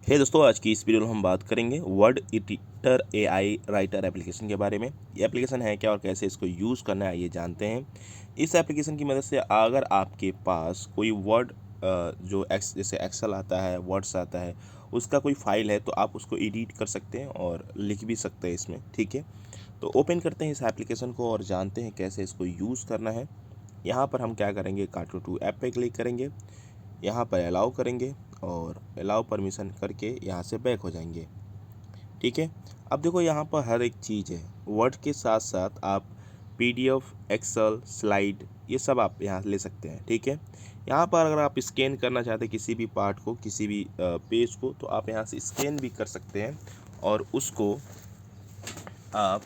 हे दोस्तों, आज की इस वीडियो में हम बात करेंगे word editor AI writer application के बारे में। ये एप्लीकेशन है क्या और कैसे इसको यूज़ करना है आइए जानते हैं। इस एप्लीकेशन की मदद से अगर आपके पास कोई वर्ड जो जैसे एक्सेल आता है, वर्ड्स आता है, उसका कोई फाइल है तो आप उसको एडिट कर सकते हैं और लिख भी सकते हैं इसमें। ठीक है, तो ओपन करते हैं इस एप्लीकेशन को और जानते हैं कैसे इसको यूज़ करना है। यहाँ पर हम क्या करेंगे, कार्टून टू ऐप पे क्लिक करेंगे, यहाँ पर अलाउ करेंगे और अलाउ परमिशन करके यहाँ से बैक हो जाएंगे। ठीक है, अब देखो यहाँ पर हर एक चीज़ है, वर्ड के साथ साथ आप पीडीएफ, एक्सेल, स्लाइड, ये सब आप यहाँ ले सकते हैं। ठीक है, यहाँ पर अगर आप स्कैन करना चाहते हैं किसी भी पार्ट को, किसी भी पेज को, तो आप यहाँ से स्कैन भी कर सकते हैं और उसको आप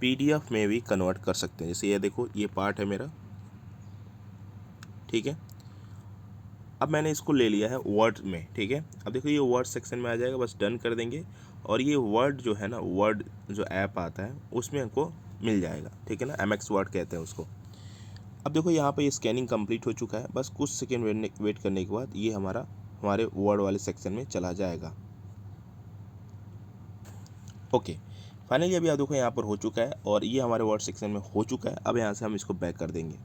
पीडीएफ में भी कन्वर्ट कर सकते हैं। जैसे ये देखो, ये पार्ट है मेरा। ठीक है, अब मैंने इसको ले लिया है वर्ड में। ठीक है, अब देखो ये वर्ड सेक्शन में आ जाएगा, बस डन कर देंगे और ये वर्ड जो है ना, वर्ड जो ऐप आता है उसमें हमको मिल जाएगा। ठीक है ना, एमएक्स वर्ड कहते हैं उसको। अब देखो यहाँ पे ये स्कैनिंग कंप्लीट हो चुका है, बस कुछ सेकेंड वेट करने के बाद ये हमारे वर्ड वाले सेक्शन में चला जाएगा। ओके, फाइनली अभी आप देखो यहाँ पर हो चुका है और ये हमारे वर्ड सेक्शन में हो चुका है। अब यहाँ से हम इसको बैक कर देंगे।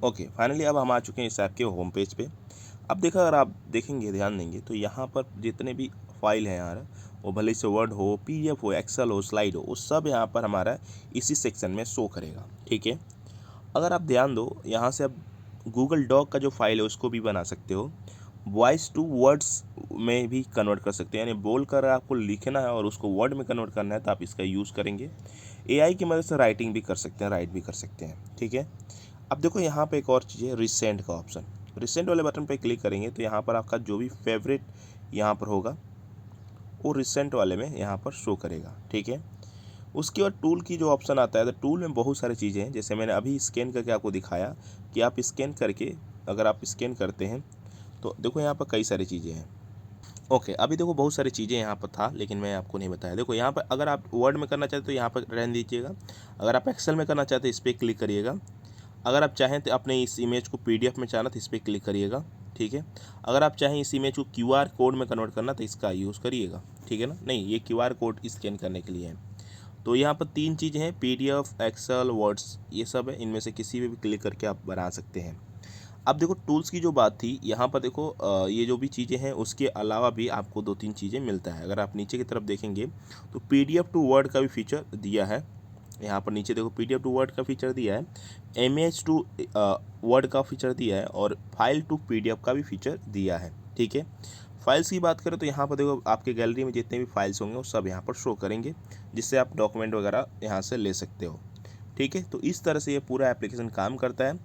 ओके, फाइनली अब हम आ चुके हैं इस ऐप के होम पेज पे। अब देखो, अगर आप देखेंगे, ध्यान देंगे तो यहाँ पर जितने भी फाइल हैं यार, वो भले से वर्ड हो, पीडीएफ हो, एक्सेल हो, स्लाइड हो, वो सब यहाँ पर हमारा इसी सेक्शन में शो करेगा। ठीक है, अगर आप ध्यान दो, यहाँ से आप गूगल डॉक का जो फाइल है उसको भी बना सकते हो, वॉइस टू वर्ड्स में भी कन्वर्ट कर सकते हैं, यानी बोल कर आपको लिखना है और उसको वर्ड में कन्वर्ट करना है तो आप इसका यूज़ करेंगे। एआई की मदद से राइटिंग भी कर सकते हैं, राइट भी कर सकते हैं। ठीक है, अब देखो यहाँ पे एक और चीज़ है, रिसेंट का ऑप्शन। रिसेंट वाले बटन पे क्लिक करेंगे तो यहाँ पर आपका जो भी फेवरेट यहाँ पर होगा वो रिसेंट वाले में यहाँ पर शो करेगा। ठीक है, उसके बाद टूल की जो ऑप्शन आता है, तो टूल में बहुत सारी चीज़ें हैं। जैसे मैंने अभी स्कैन करके आपको दिखाया कि आप स्कैन करके, अगर आप स्कैन करते हैं तो देखो यहाँ पर कई सारी चीज़ें हैं। ओके, अभी देखो बहुत सारी चीज़ें यहाँ पर था लेकिन मैं आपको नहीं बताया। देखो यहाँ पर अगर आप वर्ड में करना चाहते तो यहाँ पर रहने दीजिएगा, अगर आप एक्सेल में करना चाहते इस पर क्लिक करिएगा, अगर आप चाहें तो अपने इस इमेज को पीडीएफ में चाहना तो इस पर क्लिक करिएगा। ठीक है, अगर आप चाहें इस इमेज को क्यूआर कोड में कन्वर्ट करना तो इसका यूज़ करिएगा। ठीक है ना, नहीं, ये क्यूआर कोड स्कैन करने के लिए है। तो यहाँ पर तीन चीज़ें हैं, पीडीएफ, एक्सेल, वर्ड्स, ये सब है, इनमें से किसी भी क्लिक करके आप बना सकते हैं। अब देखो टूल्स की जो बात थी, यहाँ पर देखो ये जो भी चीज़ें हैं उसके अलावा भी आपको दो तीन चीज़ें मिलता है। अगर आप नीचे की तरफ देखेंगे तो पीडीएफ टू वर्ड का भी फीचर दिया है। यहाँ पर नीचे देखो, पीडीएफ टू वर्ड का फीचर दिया है, इमेज टू वर्ड का फीचर दिया है और फाइल टू पीडीएफ का भी फीचर दिया है। ठीक है, फाइल्स की बात करें तो यहाँ पर देखो आपके गैलरी में जितने भी फाइल्स होंगे वो सब यहाँ पर शो करेंगे, जिससे आप डॉक्यूमेंट वगैरह यहाँ से ले सकते हो। ठीक है, तो इस तरह से ये पूरा एप्लीकेशन काम करता है।